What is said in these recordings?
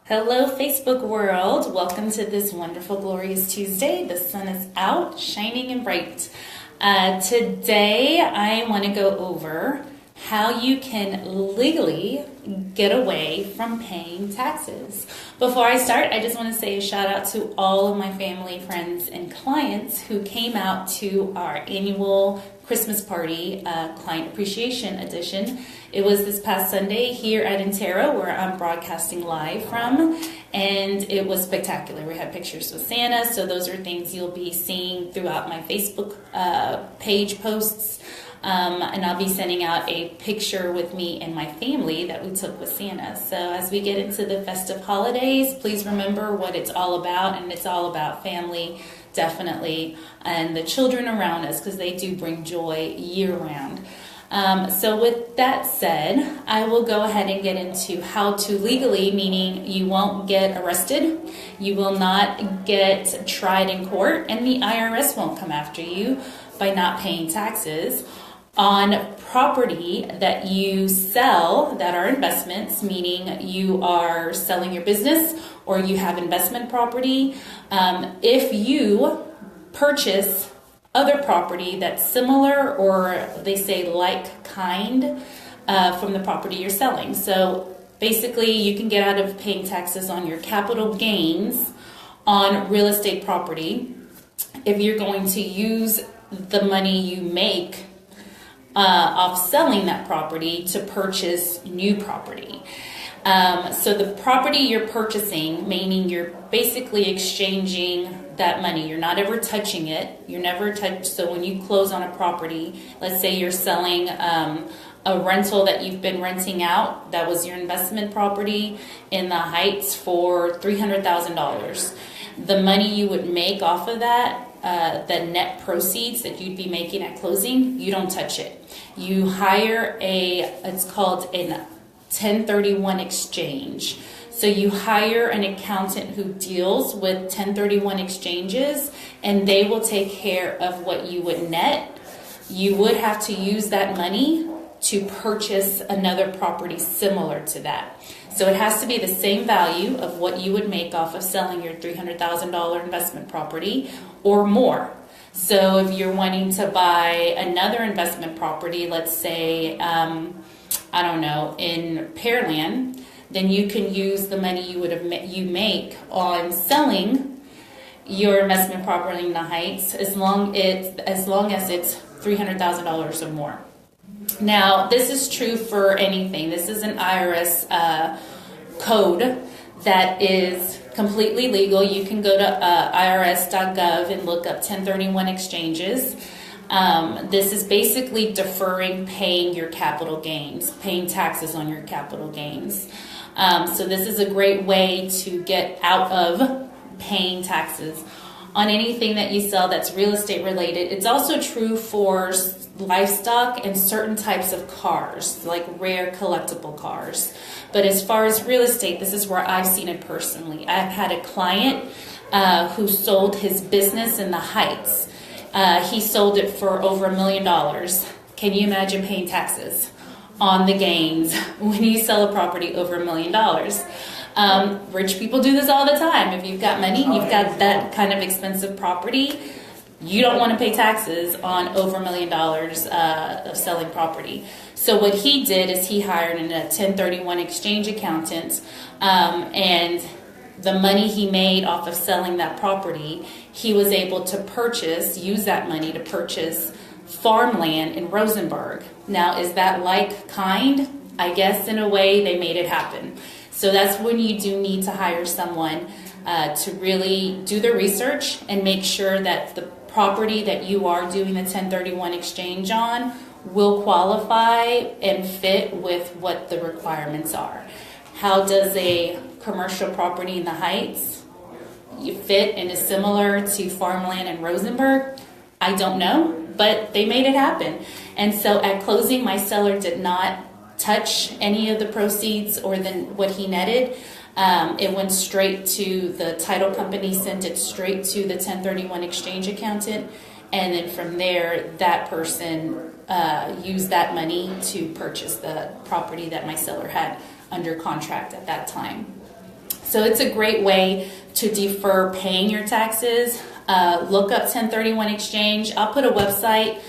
Hello, Facebook world. Welcome to this wonderful, glorious Tuesday. The sun is out, shining and bright. Today, I want to go over how you can legally get away from paying taxes. Before I start, I just want to say a shout out to all of my family, friends, and clients who came out to our annual Christmas party, Client Appreciation Edition. It was this past Sunday here at Intero, where I'm broadcasting live from, and it was spectacular. We had pictures with Santa, so those are things you'll be seeing throughout my Facebook page posts. And I'll be sending out a picture with me and my family that we took with Santa. So as we get into the festive holidays, please remember what it's all about, and it's all about family, definitely, and the children around us, because they do bring joy year-round. So with that said, I will go ahead and get into how to legally, meaning you won't get arrested, you will not get tried in court, and the IRS won't come after you by not paying taxes on property that you sell that are investments, meaning you are selling your business or you have investment property. If you purchase other property that's similar, or they say like kind, from the property you're selling. So basically you can get out of paying taxes on your capital gains on real estate property if you're going to use the money you make off selling that property to purchase new property. So the property you're purchasing, meaning you're basically exchanging that money. You're not ever touching it. You're never touched. So when you close on a property, let's say you're selling a rental that you've been renting out, that was your investment property in the Heights for $300,000. The money you would make off of that, the net proceeds that you'd be making at closing, you don't touch it. You hire it's called an 1031 exchange. So you hire an accountant who deals with 1031 exchanges, and they will take care of what you would net. You would have to use that money to purchase another property similar to that. So it has to be the same value of what you would make off of selling your $300,000 investment property or more. So if you're wanting to buy another investment property, let's say, I don't know, in Pearland, then you can use the money you make on selling your investment property in the Heights as long as it's $300,000 or more. Now, this is true for anything. This is an IRS code that is completely legal. You can go to irs.gov and look up 1031 exchanges. This is basically deferring paying your capital gains, paying taxes on your capital gains. So this is a great way to get out of paying taxes on anything that you sell that's real estate related. It's also true for livestock and certain types of cars, like rare collectible cars. But as far as real estate, this is where I've seen it personally. I've had a client who sold his business in the Heights. He sold it for over $1 million. Can you imagine paying taxes on the gains when you sell a property over $1 million? Rich people do this all the time. If you've got money, you've got that kind of expensive property, you don't want to pay taxes on over $1 million of selling property. So what he did is he hired a 1031 exchange accountant, and the money he made off of selling that property, he was able to use that money to purchase farmland in Rosenberg. Now, is that like kind? I guess in a way they made it happen. So that's when you do need to hire someone to really do the research and make sure that the property that you are doing the 1031 exchange on will qualify and fit with what the requirements are. How does a commercial property in the Heights fit and is similar to farmland in Rosenberg? I don't know, but they made it happen. And so at closing, my seller did not touch any of the proceeds or what he netted. It went straight to the title company, sent it straight to the 1031 exchange accountant, and then from there, that person used that money to purchase the property that my seller had under contract at that time. So it's a great way to defer paying your taxes. Look up 1031 exchange. I'll put a website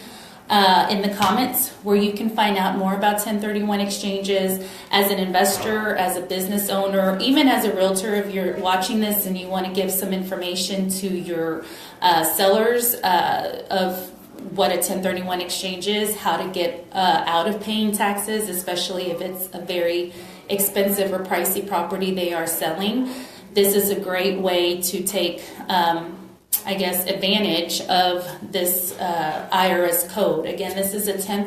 in the comments where you can find out more about 1031 exchanges. As an investor, as a business owner, even as a realtor, if you're watching this and you want to give some information to your sellers of what a 1031 exchange is, how to get out of paying taxes, especially if it's a very expensive or pricey property they are selling. This is a great way to take advantage of this IRS code. Again, this is a 10